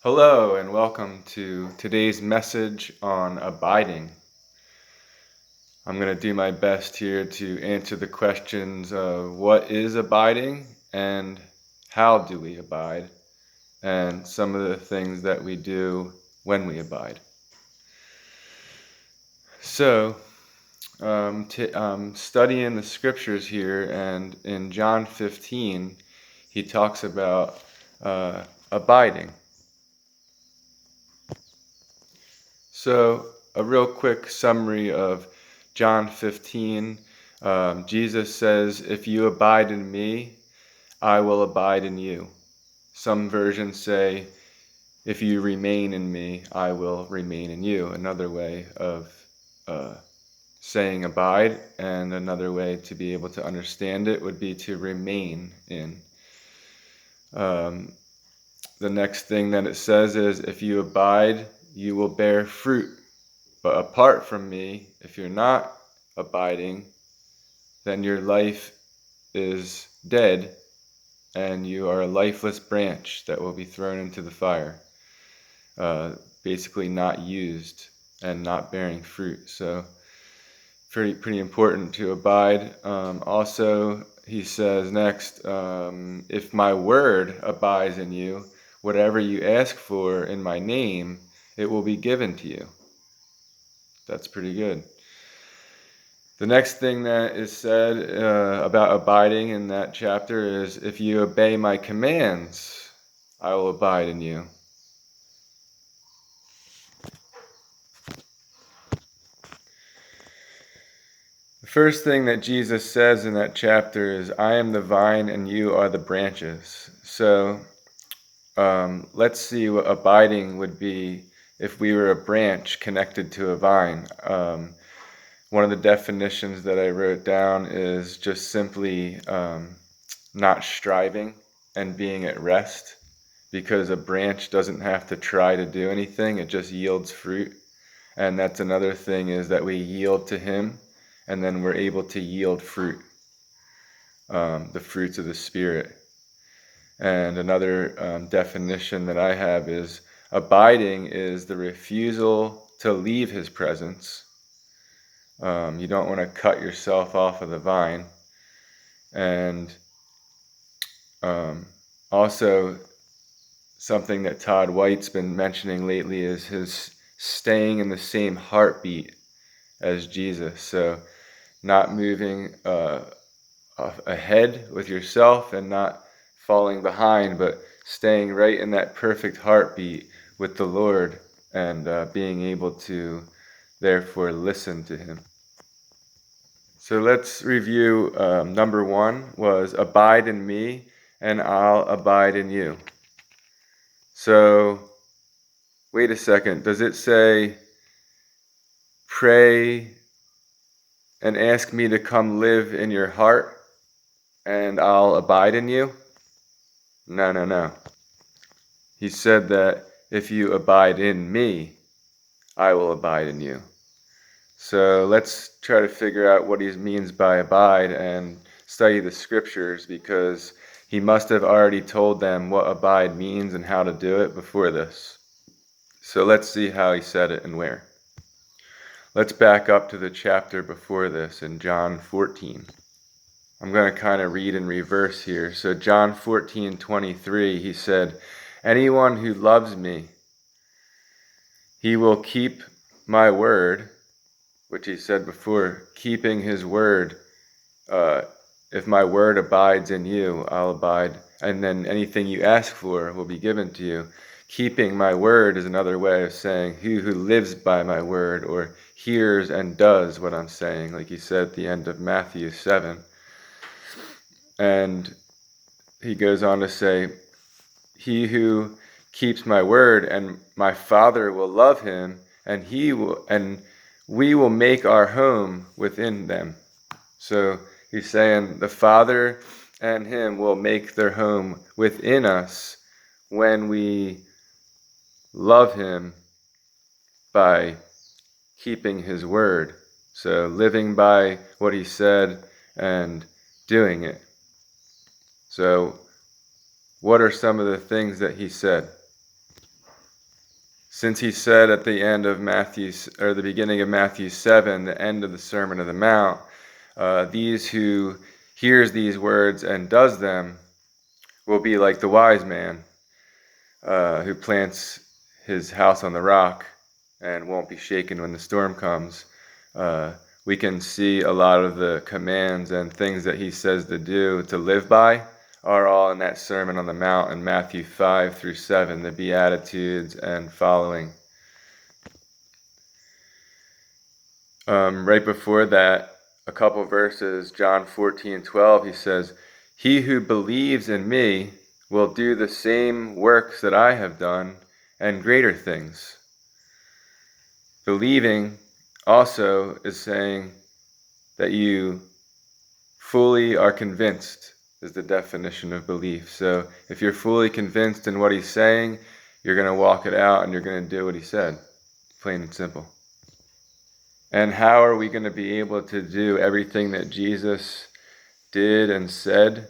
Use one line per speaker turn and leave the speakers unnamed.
Hello, and welcome to today's message on abiding. I'm going to do my best here to answer the questions of what is abiding and how do we abide, and some of the things that we do when we abide. So, studying the scriptures here, and in John 15, he talks about abiding. So, a real quick summary of John 15. Jesus says, "If you abide in me, I will abide in you." Some versions say, "If you remain in me, I will remain in you." Another way of uh, saying abide, and another way to be able to understand it would be to remain in. Um, the next thing that it says is, "If you abide, you will bear fruit. But apart from me, if you're not abiding, then your life is dead and you are a lifeless branch that will be thrown into the fire, basically not used and not bearing fruit." So pretty important to abide. Also, he says next, "If my word abides in you, whatever you ask for in my name, it will be given to you." That's pretty good. The next thing that is said about abiding in that chapter is, "If you obey my commands, I will abide in you." The first thing that Jesus says in that chapter is, "I am the vine and you are the branches." So let's see what abiding would be if we were a branch connected to a vine. One of the definitions that I wrote down is just simply not striving and being at rest, because a branch doesn't have to try to do anything, it just yields fruit. And that's another thing, is that we yield to him, and then we're able to yield fruit, the fruits of the Spirit. And another definition that I have is, abiding is the refusal to leave his presence. You don't want to cut yourself off of the vine. And also, something that Todd White's been mentioning lately is his staying in the same heartbeat as Jesus. So not moving ahead with yourself and not falling behind, but staying right in that perfect heartbeat with the Lord, and being able to therefore listen to him. So let's review. Number one was, "Abide in me and I'll abide in you." So wait a second, does it say pray and ask me to come live in your heart and I'll abide in you? No, no, no. He said that if you abide in me, I will abide in you. So let's try to figure out what he means by abide and study the scriptures, because he must have already told them what abide means and how to do it before this. So let's see how he said it and where. Let's back up to the chapter before this in John 14. I'm going to kind of read in reverse here. So John 14:23, he said, "Anyone who loves me, he will keep my word," which he said before, keeping his word. If my word abides in you, I'll abide. And then anything you ask for will be given to you. Keeping my word is another way of saying he who lives by my word, or hears and does what I'm saying, like he said at the end of Matthew 7. And he goes on to say, "He who keeps my word, and my Father will love him, and we will make our home within them." So he's saying the Father and him will make their home within us when we love him by keeping his word. So living by what he said and doing it. So what are some of the things that he said? Since he said at the end of the beginning of Matthew 7, the end of the Sermon on the Mount, these who hears these words and does them will be like the wise man who plants his house on the rock and won't be shaken when the storm comes. We can see a lot of the commands and things that he says to do, to live by, are all in that Sermon on the Mount in Matthew 5 through 7, the Beatitudes and following. Right before that, a couple verses, John 14:12, he says, "He who believes in me will do the same works that I have done, and greater things." Believing also is saying that you fully are convinced, is the definition of belief. So if you're fully convinced in what he's saying, you're going to walk it out and you're going to do what he said, plain and simple. And how are we going to be able to do everything that Jesus did and said